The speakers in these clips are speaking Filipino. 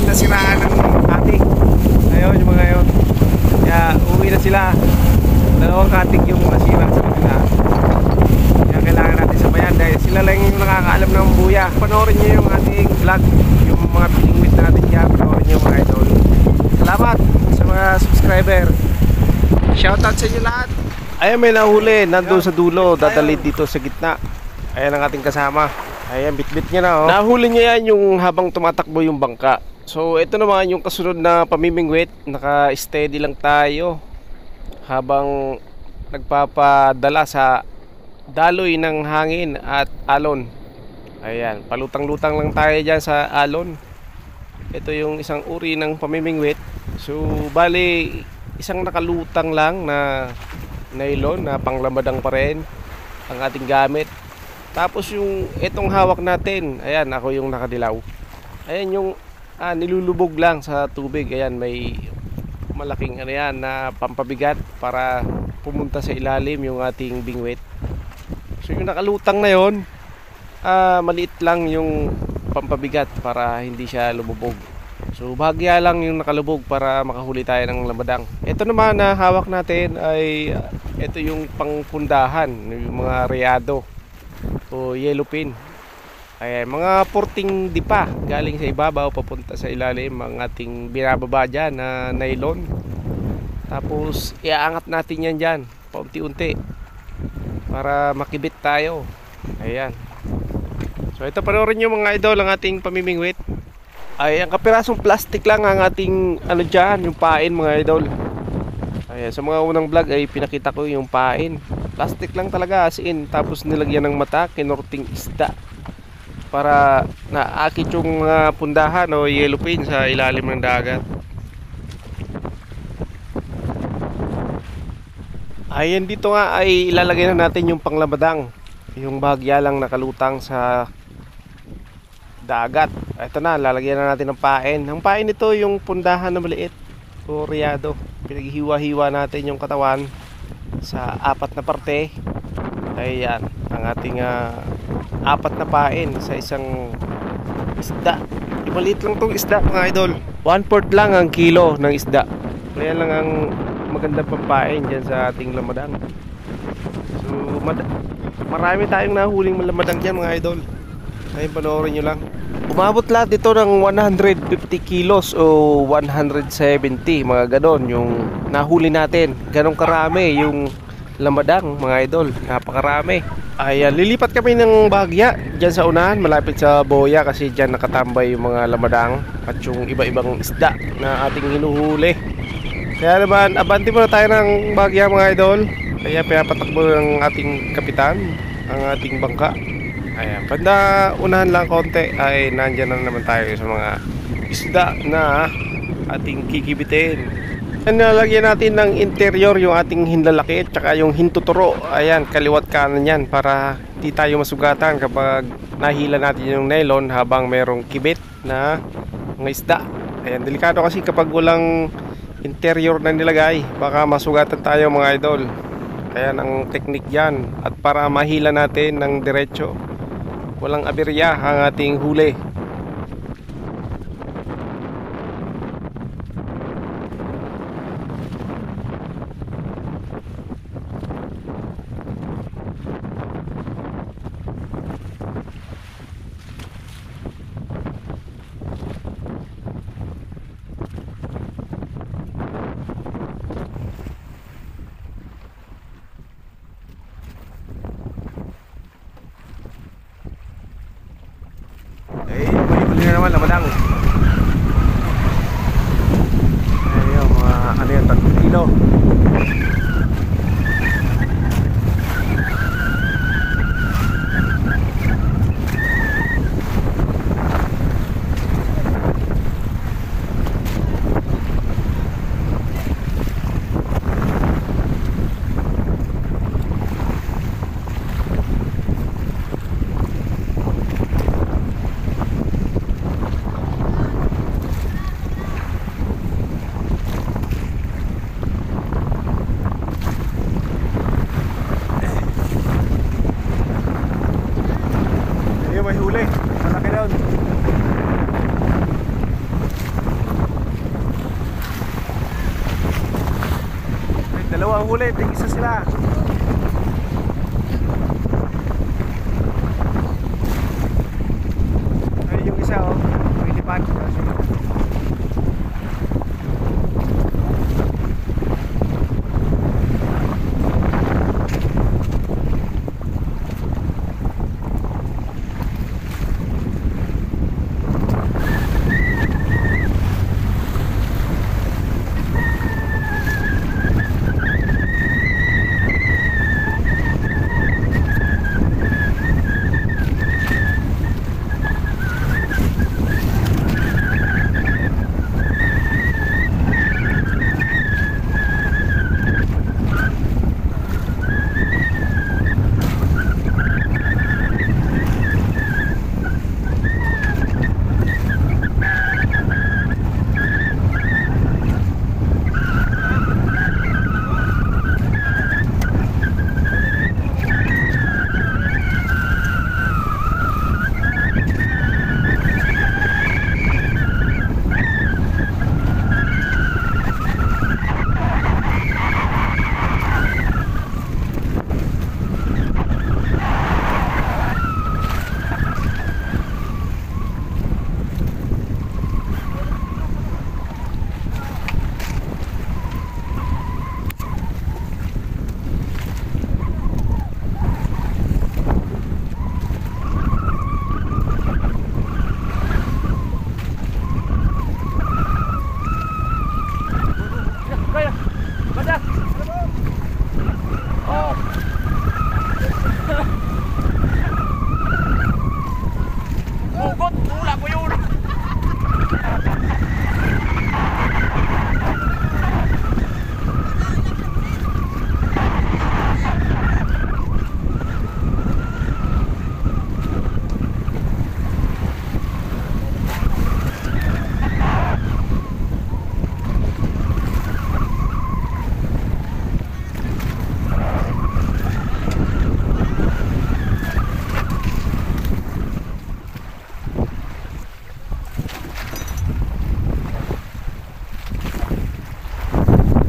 nasiraan ng ating. Ayun, yung mga yun. Kaya uwi na sila. Dalawang katik yung nasira sa kanila. Kaya kailangan natin sabayan dahil sila lang yung nakakaalam ng buya. Panoorin nyo yung ating vlog, yung mga pingwit natin dyan. Panoorin nyo mga idol. Salamat sa mga subscriber. Shoutout sa inyo lahat. Ayan, may nahuli nandun sa dulo, dadalhin dito sa gitna. Ayan ang ating kasama. Ayan, bitbit niya na, oh. Nahuli niya yan yung habang tumatakbo yung bangka. So ito naman yung kasunod na pamimingwit. Naka-steady lang tayo habang nagpapadala sa daloy ng hangin at alon. Ayan, palutang-lutang lang tayo dyan sa alon. Ito yung isang uri ng pamimingwit. So bali, isang nakalutang lang na nylon na panglamadang pa rin ang ating gamit. Tapos yung itong hawak natin, ayan, ako yung nakadilaw. Ayan yung nilulubog lang sa tubig. Ayan, may malaking ano yan na pampabigat para pumunta sa ilalim yung ating bingwit. So yung nakalutang na yon, maliit lang yung pampabigat para hindi siya lumubog. So bahagya lang yung nakalubog para makahuli tayo ng lamadang. Ito naman na hawak natin ay ito yung pangpundahan, yung mga reyado o yellowfin. Ayan, mga porting dipa galing sa ibabaw papunta sa ilalim ang ating binababa dyan na nylon. Tapos iaangat natin yan dyan paunti-unti para makibit tayo. Ayan. So ito, panoorin nyo mga idol ang ating pamimingwit. Ay, ang kapirasong plastic lang ang ating ano dyan, yung pain mga idol. Ayan, sa mga unang vlog ay pinakita ko yung pain. Plastic lang talaga as in. Tapos nilagyan ng mata, kinorting isda para naakit yung pundahan o yellowfin sa ilalim ng dagat. Ayan, dito nga ay ilalagay na natin yung panglamadang, yung bahagya lang nakalutang sa dagat. Ito na, lalagyan na natin ng pain. Ang pain nito yung pundahan na maliit o riyado. Pinaghiwa-hiwa natin yung katawan sa apat na parte. Ayan, ang ating apat na pain sa isang isda. Maliit lang tong isda mga idol. 1/4 lang ang kilo ng isda. Kaya lang ang magandang pampain dyan sa ating lamadang. So marami tayong nahuling lamadang dyan mga idol. Ayun, panoorin nyo lang. Umabot lahat dito ng 150 kilos o 170, mga ganon yung nahuli natin. Ganong karami yung lamadang mga idol, napakarami. Ayan, lilipat kami ng bahagya dyan sa unahan, malapit sa boya, kasi dyan nakatambay yung mga lamadang at yung iba-ibang isda na ating hinuhuli. Kaya naman, abanti muna tayo ng bahagya mga idol. Kaya pinapatakbo ng ating kapitan ang ating bangka. Ayan, banda unahan lang konti ay nandyan na naman tayo sa mga isda na ating kikibitin. Nalagyan natin ng interior yung ating hinlalaki at saka yung hintuturo. Ayan, kaliwat kanan yan para di tayo masugatan kapag nahila natin yung nylon habang merong kibit na mga isda. Ayan, delikado kasi kapag walang interior na nilagay, baka masugatan tayo mga idol. Kaya ang technique yan, at para mahila natin ng diretso, walang aberya ang ating huli. Huli na naman lamadang. Ayun, mga ano yan, 3 kilo. Ayun, may huli. Malaki doon. huli, tig-isa sila. Ayun yung isa oh, lumilipad.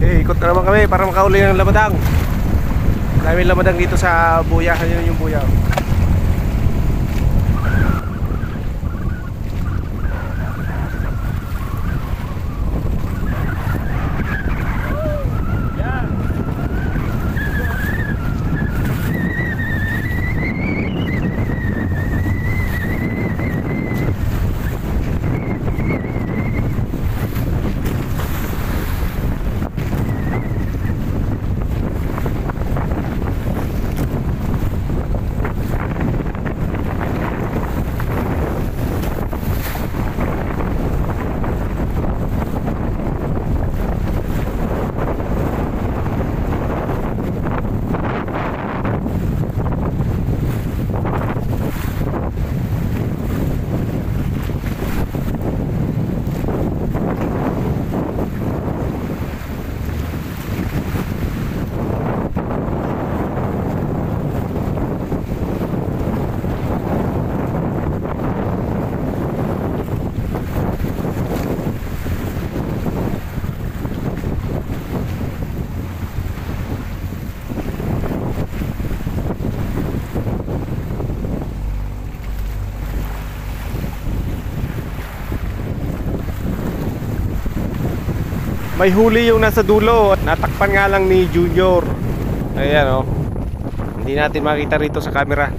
Ikot na naman kami para makauli ng lamadang. Daming lamadang dito sa buya. Ayun yung buya. May huli yung nasa dulo. Natakpan nga lang ni Junior. Ayan oh. Hindi natin makita rito sa camera.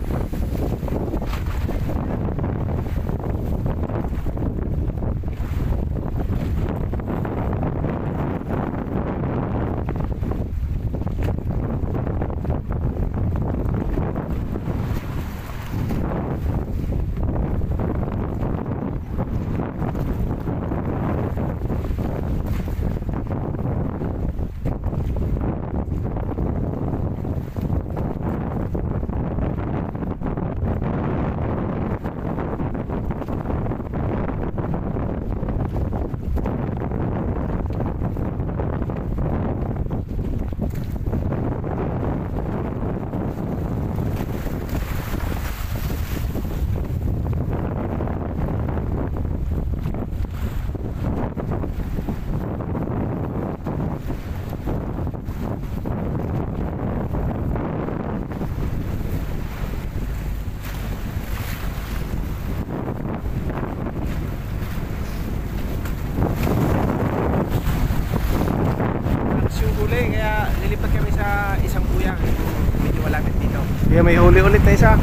Kaya may huli ulit na isa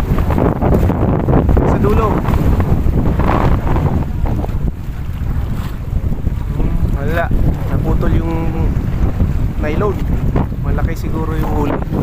sa dulo. Wala, naputol yung nylon. Malaki siguro yung huli.